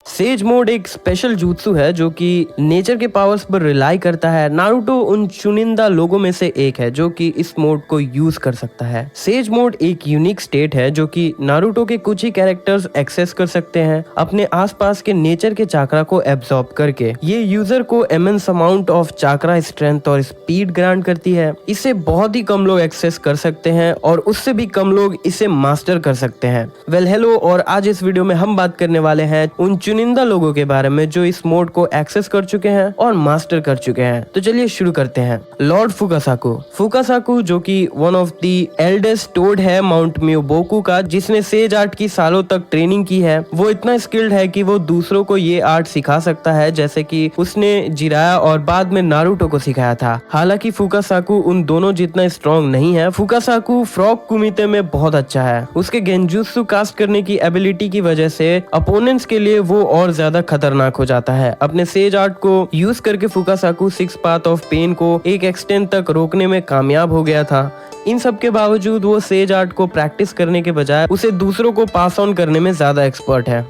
Sage mode एक special jutsu है जो कि नेचर के पावर्स पर रिलाई करता है। नारुतो उन चुनिंदा लोगों में से एक है जो कि इस मोड को यूज कर सकता है। सेज मोड एक यूनिक स्टेट है जो कि नारुतो के कुछ ही कैरेक्टर्स एक्सेस कर सकते हैं अपने आसपास के नेचर के चाकरा को एब्सॉर्ब करके। ये यूजर को immense amount of chakra strength और स्पीड ग्रांट करती है। इसे बहुत ही कम लोग एक्सेस कर सकते हैं और उससे भी कम लोग इसे मास्टर कर सकते हैं। वेल हेलो, और आज इस वीडियो में हम बात करने वाले हैं उन चुनिंदा लोगों के बारे में जो इस मोड को एक्सेस कर चुके हैं और मास्टर कर चुके हैं। तो चलिए शुरू करते हैं। लॉर्ड फुकासाकु जो कि one of the eldest toad है माउंट म्योबोकू का, जिसने सेज आर्ट की सालों तक ट्रेनिंग की है। वो इतना स्किल्ड है कि वो दूसरों को ये आर्ट सिखा सकता है, जैसे कि उसने जिराया और बाद में नारुतो को सिखाया था। हालांकि फुकासाकु उन दोनों जितना स्ट्रॉन्ग नहीं है। फुकासाकु फ्रॉग कुमिते में बहुत अच्छा है। उसके गेंजुत्सु कास्ट करने की एबिलिटी की वजह से अपोनेंट्स के लिए वो और ज्यादा खतरनाक हो जाता है। अपने सेज आर्ट को यूज करके फुकासाकु 6 पाथ ऑफ पेन को एक एक्सटेंट तक रोकने में कामयाब हो गया था। इन सब के बावजूद वो सेज आर्ट को प्रैक्टिस करने के बजाय उसे दूसरों को पास ऑन करने में ज्यादा एक्सपर्ट है।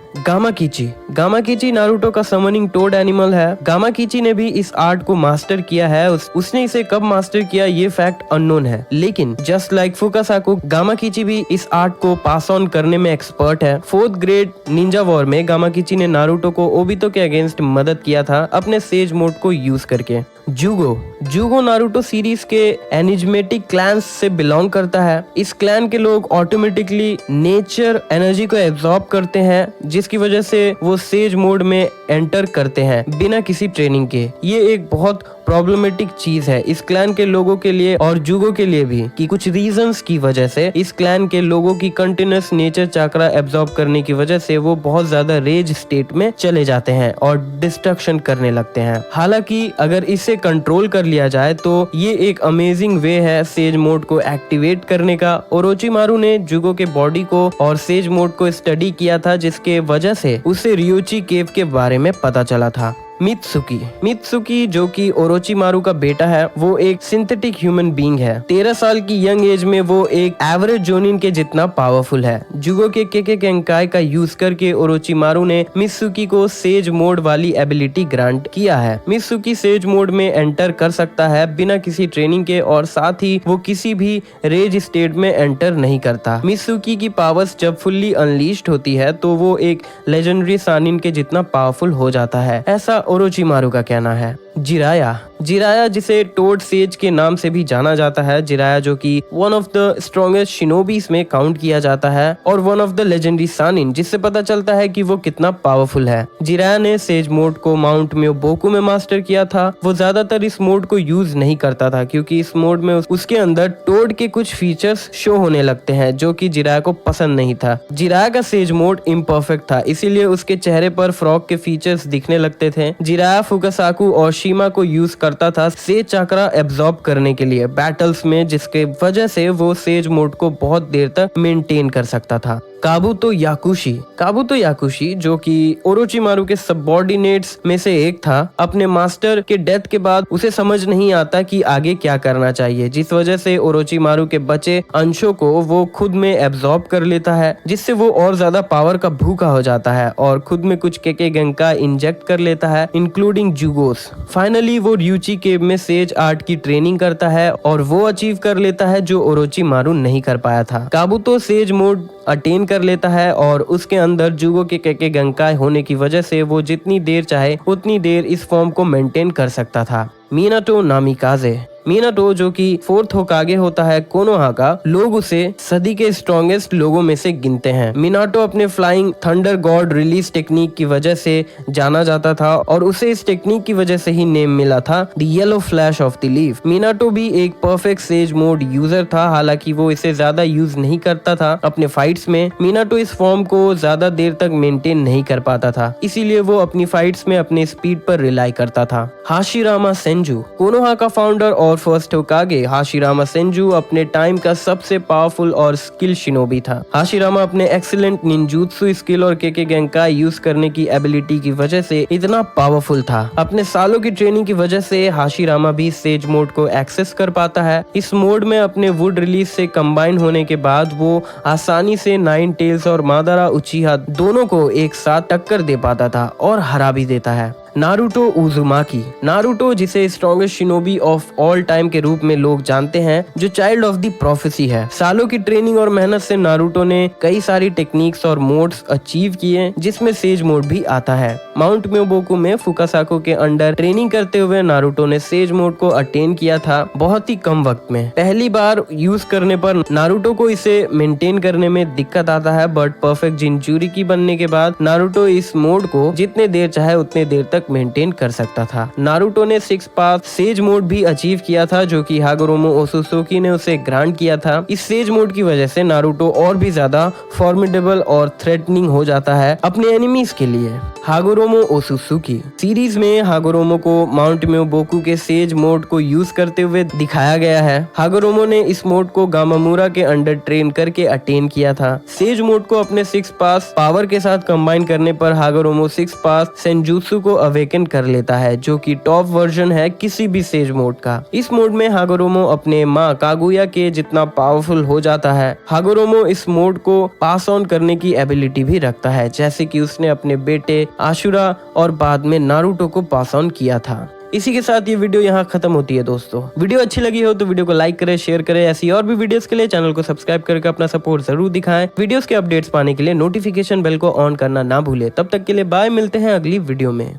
गामाकीची नारुतो का समनिंग टोड एनिमल है। गामाकीची ने भी इस आर्ट को मास्टर किया है। उसने इसे कब मास्टर किया ये फैक्ट अननोन है, लेकिन जस्ट लाइक फुकासाकु गामाकीची भी इस आर्ट को पास ऑन करने में एक्सपर्ट है। 4th ग्रेड निंजा वॉर में गामाकीची ने नारुतो को ओबितो के अगेंस्ट मदद किया था अपने सेज मोड को यूज करके। जुगो नारुतो सीरीज के एनिजमेटिक क्लैंस से बिलोंग करता है। इस क्लैन के लोग ऑटोमेटिकली नेचर एनर्जी को एब्जॉर्ब करते हैं, जिसकी वजह से वो सेज मोड में एंटर करते हैं बिना किसी ट्रेनिंग के। ये एक बहुत प्रॉब्लमेटिक चीज है इस क्लैन के लोगों के लिए और जुगो के लिए भी, कि कुछ रीजंस की वजह से इस क्लैन के लोगों की कंटिन्यूअस नेचर चाकरा एब्जॉर्ब करने की वजह से वो बहुत ज्यादा रेज स्टेट में चले जाते हैं और डिस्ट्रक्शन करने लगते हैं। हालांकि अगर इसे कंट्रोल कर लिया जाए तो ये एक अमेजिंग वे है सेज मोड को एक्टिवेट करने का। ओरोचिमारू ने जुगो के बॉडी को और सेज मोड को स्टडी किया था, जिसके वजह से उसे रियोची केव के बारे में पता चला था। मित्सुकी जो कि ओरोचिमारू का बेटा है, वो एक सिंथेटिक ह्यूमन बीइंग है। 13 साल की यंग एज में वो एक एवरेज जोनिन के जितना पावरफुल है। जुगो के केके केंकाई का यूज करके ओरोचिमारू ने मित्सुकी को सेज मोड वाली एबिलिटी ग्रांट किया है। मित्सुकी सेज मोड में एंटर कर सकता है बिना किसी ट्रेनिंग के, और साथ ही वो किसी भी रेज स्टेट में एंटर नहीं करता। मित्सुकी की पावर्स जब फुल्ली अनलीश्ड होती है तो वो एक लेजेंडरी सानिन के जितना पावरफुल हो जाता है, ऐसा ओरोचिमारू का कहना है। जिराया जिसे टोड सेज के नाम से भी जाना जाता है। जिराया जो कि one of the strongest shinobis में काउंट किया जाता है और one of the legendary Sannin, जिससे पता चलता है कि वो कितना पावरफुल है। जिराया ने सेज मोड को माउंट म्योबोकू में मास्टर किया था। वो ज्यादातर इस मोड को यूज नहीं करता था क्योंकि इस मोड में उसके अंदर टोड के कुछ फीचर्स शो होने लगते हैं जो कि जिराया को पसंद नहीं था। जिराया का सेज मोड इम्परफेक्ट था, इसीलिए उसके चेहरे पर फ्रॉग के फीचर्स दिखने लगते थे। जिराया फुकासाकु और शिमा को यूज करता था सेज चाकरा एब्जॉर्ब करने के लिए बैटल्स में, जिसके वजह से वो सेज मोड को बहुत देर तक मेंटेन कर सकता था। काबुतो याकुशी जो कि ओरोचिमारू के सबऑर्डिनेट्स में से एक था। अपने मास्टर के डेथ के बाद उसे समझ नहीं आता कि आगे क्या करना चाहिए, जिस वजह से ओरोचिमारू के बचे अंशों को वो खुद में एब्जॉर्ब कर लेता है, जिससे वो और ज्यादा पावर का भूखा हो जाता है और खुद में कुछ केके गेंका इंजेक्ट कर लेता है, इंक्लूडिंग जुगोस। फाइनली वो रियोची केव में सेज आर्ट की ट्रेनिंग करता है और वो अचीव कर लेता है जो ओरोचिमारू नहीं कर पाया था। काबुतो सेज मोड अटेन कर लेता है और उसके अंदर जुगो के केके गेंकाई होने की वजह से वो जितनी देर चाहे उतनी देर इस फॉर्म को मेंटेन कर सकता था। मीनाटो जो कि 4th होकागे होता है कोनोहा का, लोग उसे सदी के स्ट्रॉन्गेस्ट लोगों में से गिनते हैं। मिनाटो अपने flying thunder God release technique की वजह से जाना जाता था और उसे इस टेक्निक की वजह से ही नेम मिला था the yellow flash of the leaf. Minato भी एक परफेक्ट सेज मोड यूजर था, हालांकि वो इसे ज्यादा यूज नहीं करता था अपने फाइट्स में। मिनाटो इस फॉर्म को ज्यादा देर तक मेंटेन नहीं कर पाता था, इसीलिए वो अपनी फाइट्स में अपने स्पीड पर रिलाई करता था। हाशिरामा सेंजू कोनोहा का फाउंडर और और फर्स्ट होकागे हाशिरामा सेंजू अपने टाइम का सबसे पावरफुल और स्किल शिनोबी था। हाशिरामा अपने एक्सीलेंट निंजुत्सु स्किल और केके गेंकाई यूज करने की एबिलिटी की वजह से इतना पावरफुल था। अपने सालों की ट्रेनिंग की वजह से हाशिरामा भी सेज मोड को एक्सेस कर पाता है। इस मोड में अपने वुड रिलीज से कंबाइन होने के बाद वो आसानी से नाइन टेल्स और मादारा उचिहा दोनों को एक साथ टक्कर दे पाता था और हरा भी देता है। नारुतो उजुमाकी, नारुतो जिसे strongest shinobi of all time के रूप में लोग जानते हैं, जो चाइल्ड ऑफ द प्रोफेसी है। सालों की ट्रेनिंग और मेहनत से नारुतो ने कई सारी टेक्निक्स और मोड्स अचीव किए, जिसमें सेज मोड भी आता है। माउंट म्योबोकू में फुकासाको के अंडर ट्रेनिंग करते हुए नारुतो ने सेज मोड को अटेन किया था बहुत ही कम वक्त में। पहली बार यूज करने पर नारुतो को इसे मेंटेन करने में दिक्कत आता है, बट परफेक्ट जिनचुरिकी बनने के बाद नारुतो इस मोड को जितने देर चाहे उतने देर तक मेंटेन कर सकता था। नारुतो ने 6 पाथ सेज मोड भी अचीव किया था, जो कि हागोरोमो ओसुसोकी ने उसे ग्रांट किया था। इस सेज मोड की वजह से नारुतो और भी ज्यादा फॉर्मिडेबल और थ्रेटनिंग हो जाता है अपने एनिमीज के लिए। हागोरोमो ओसुसुकी सीरीज में हागोरोमो को माउंट म्योबोकू के सेज मोड को यूज करते हुए दिखाया गया है। हागोरोमो ने इस मोड को गामामुरा के अंडर ट्रेन करके अटेन किया था। सेज मोड को अपने 6 पास पावर के साथ कंबाइन करने पर हागोरोमो 6 पास सेंजुत्सु को अवेकन कर लेता है, जो कि टॉप वर्जन है किसी भी सेज मोड का। इस मोड में हागोरोमो अपने माँ कागुया के जितना पावरफुल हो जाता है। हागोरोमो इस मोड को पास ऑन करने की एबिलिटी भी रखता है, जैसे कि उसने अपने बेटे आशुरा और बाद में नारुतो को पास ऑन किया था। इसी के साथ ये वीडियो यहाँ खत्म होती है दोस्तों। वीडियो अच्छी लगी हो तो वीडियो को लाइक करें, शेयर करें। ऐसी और भी वीडियोस के लिए चैनल को सब्सक्राइब करके अपना सपोर्ट जरूर दिखाएं। वीडियोस के अपडेट्स पाने के लिए नोटिफिकेशन बेल को ऑन करना ना भूलें। तब तक के लिए बाय, मिलते हैं अगली वीडियो में।